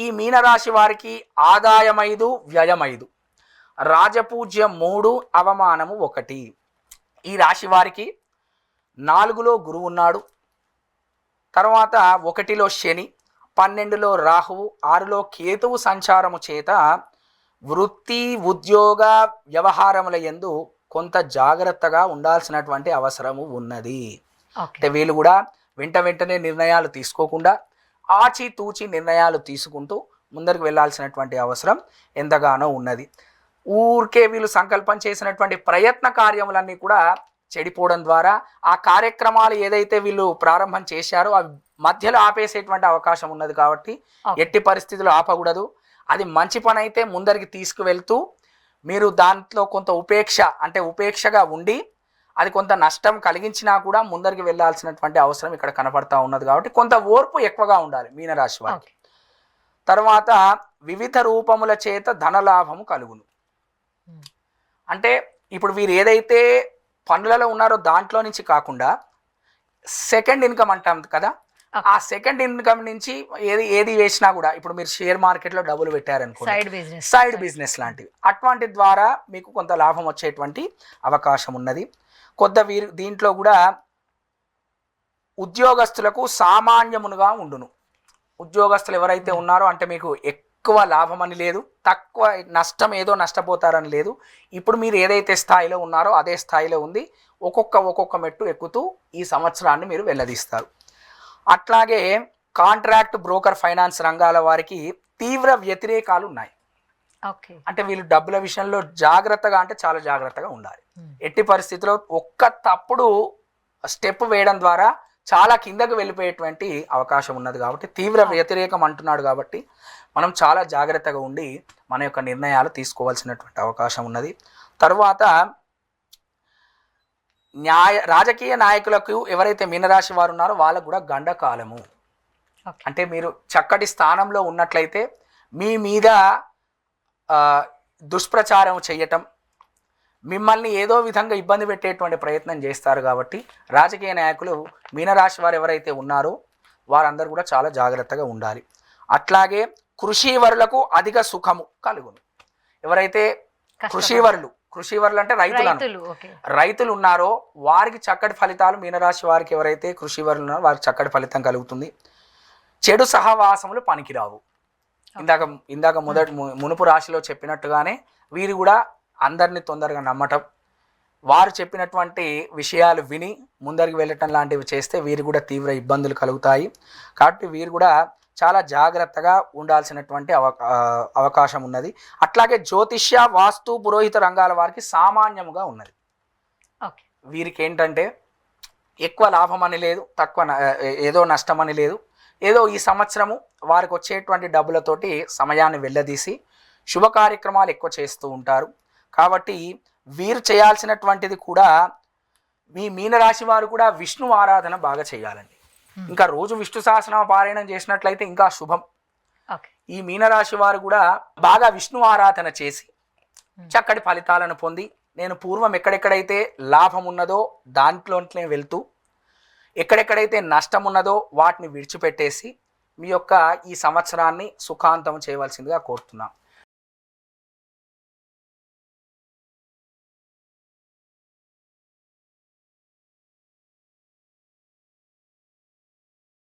ఈ మీనరాశి వారికి ఆదాయం 5, వ్యయం 5, రాజపూజ్యం 3, అవమానము 1. ఈ రాశి వారికి 4లో గురువు ఉన్నాడు, తర్వాత 1లో శని, 12లో రాహువు, 6లో కేతువు సంచారము చేత వృత్తి ఉద్యోగ వ్యవహారముల యందు కొంత జాగ్రత్తగా ఉండాల్సినటువంటి అవసరము ఉన్నది. అంటే వీళ్ళు కూడా వెంటనే నిర్ణయాలు తీసుకోకుండా ఆచితూచి నిర్ణయాలు తీసుకుంటూ ముందరికి వెళ్ళాల్సినటువంటి అవసరం ఎంతగానో ఉన్నది. ఊరికే వీళ్ళు సంకల్పం చేసినటువంటి ప్రయత్న కార్యములన్నీ కూడా చెడిపోవడం ద్వారా ఆ కార్యక్రమాలు ఏదైతే వీళ్ళు ప్రారంభం చేశారో అవి మధ్యలో ఆపేసేటువంటి అవకాశం ఉన్నది. కాబట్టి ఎట్టి పరిస్థితుల్లో ఆపకూడదు. అది మంచి పని అయితే ముందరికి తీసుకువెళ్తూ మీరు దాంట్లో కొంత ఉపేక్షగా ఉండి అది కొంత నష్టం కలిగించినా కూడా ముందరికి వెళ్ళాల్సినటువంటి అవసరం ఇక్కడ కనపడతా ఉన్నది. కాబట్టి కొంత ఓర్పు ఎక్కువగా ఉండాలి మీనరాశి వారికి. తర్వాత వివిధ రూపముల చేత ధనలాభము కలుగును. అంటే ఇప్పుడు వీరు ఏదైతే పనులలో ఉన్నారో దాంట్లో నుంచి కాకుండా సెకండ్ ఇన్కమ్ అంటాం కదా, ఆ సెకండ్ ఇన్కమ్ నుంచి ఏది వేసినా కూడా ఇప్పుడు మీరు షేర్ మార్కెట్లో డబ్బులు పెట్టారనుకో, సైడ్ బిజినెస్ లాంటివి, అటువంటి ద్వారా మీకు కొంత లాభం వచ్చేటువంటి అవకాశం ఉన్నది. వీరు దీంట్లో కూడా ఉద్యోగస్తులకు సామాన్యమునుగా ఉండును. ఉద్యోగస్తులు ఎవరైతే ఉన్నారో అంటే మీకు ఎక్కువ లాభం అని లేదు, తక్కువ నష్టం ఏదో నష్టపోతారని లేదు. ఇప్పుడు మీరు ఏదైతే స్థాయిలో ఉన్నారో అదే స్థాయిలో ఉంది. ఒక్కొక్క మెట్టు ఎక్కుతూ ఈ సంవత్సరాన్ని మీరు వెళ్ళదీస్తారు. అట్లాగే కాంట్రాక్ట్, బ్రోకర్, ఫైనాన్స్ రంగాల వారికి తీవ్ర వ్యతిరేకాలు ఉన్నాయి. అంటే వీళ్ళు డబ్బుల విషయంలో జాగ్రత్తగా అంటే చాలా జాగ్రత్తగా ఉండాలి. ఎట్టి పరిస్థితిలో ఒక్క తప్పుడు స్టెప్ వేయడం ద్వారా చాలా కిందకు వెళ్ళిపోయేటువంటి అవకాశం ఉన్నది. కాబట్టి తీవ్ర వ్యతిరేకం అంటున్నాడు కాబట్టి మనం చాలా జాగ్రత్తగా ఉండి మన యొక్క నిర్ణయాలు తీసుకోవాల్సినటువంటి అవకాశం ఉన్నది. తరువాత రాజకీయ నాయకులకు ఎవరైతే మీనరాశి వారు ఉన్నారో వాళ్ళకు కూడా గండకాలము. అంటే మీరు చక్కటి స్థానంలో ఉన్నట్లయితే మీ మీద దుష్ప్రచారం చేయటం, మిమ్మల్ని ఏదో విధంగా ఇబ్బంది పెట్టేటువంటి ప్రయత్నం చేస్తారు. కాబట్టి రాజకీయ నాయకులు మీనరాశి వారు ఎవరైతే ఉన్నారో వారందరూ కూడా చాలా జాగ్రత్తగా ఉండాలి. అట్లాగే కృషివరులకు అధిక సుఖము కలుగును. ఎవరైతే కృషివరులు అంటే రైతులు ఉన్నారో వారికి చక్కటి ఫలితాలు, మీనరాశి వారికి ఎవరైతే కృషివరులు ఉన్నారో వారికి చక్కటి ఫలితం కలుగుతుంది. చెడు సహవాసములు పనికిరావు. ఇందాక మునుపు రాశిలో చెప్పినట్టుగానే వీరు కూడా అందరినీ తొందరగా నమ్మటం, వారు చెప్పినటువంటి విషయాలు విని ముందరికి వెళ్ళటం లాంటివి చేస్తే వీరు కూడా తీవ్ర ఇబ్బందులు కలుగుతాయి. కాబట్టి వీరు కూడా చాలా జాగ్రత్తగా ఉండాల్సినటువంటి అవకాశం ఉన్నది. అట్లాగే జ్యోతిష్య, వాస్తు, పురోహిత రంగాల వారికి సామాన్యముగా ఉన్నది. వీరికి ఏంటంటే ఎక్కువ లాభం అని లేదు, తక్కువ ఏదో నష్టం అని లేదు. ఏదో ఈ సంవత్సరము వారికి వచ్చేటువంటి డబ్బులతోటి సమయాన్ని వెళ్ళదీసి శుభ కార్యక్రమాలు ఎక్కువ చేస్తూ ఉంటారు. కాబట్టి వీరు చేయాల్సినటువంటిది కూడా మీ మీనరాశి వారు కూడా విష్ణు ఆరాధన బాగా చేయాలండి. ఇంకా రోజు విష్ణు సహస్రనామ పారాయణం చేసినట్లయితే ఇంకా శుభం. ఈ మీనరాశి వారు కూడా బాగా విష్ణు ఆరాధన చేసి చక్కటి ఫలితాలను పొంది, నేను పూర్వం ఎక్కడెక్కడైతే లాభం ఉన్నదో దాంట్లోనే వెళ్తూ ఎక్కడెక్కడైతే నష్టం ఉన్నదో వాటిని విడిచిపెట్టేసి మీ యొక్క ఈ సంవత్సరాన్ని సుఖాంతం చేయవలసిందిగా కోరుతున్నాం.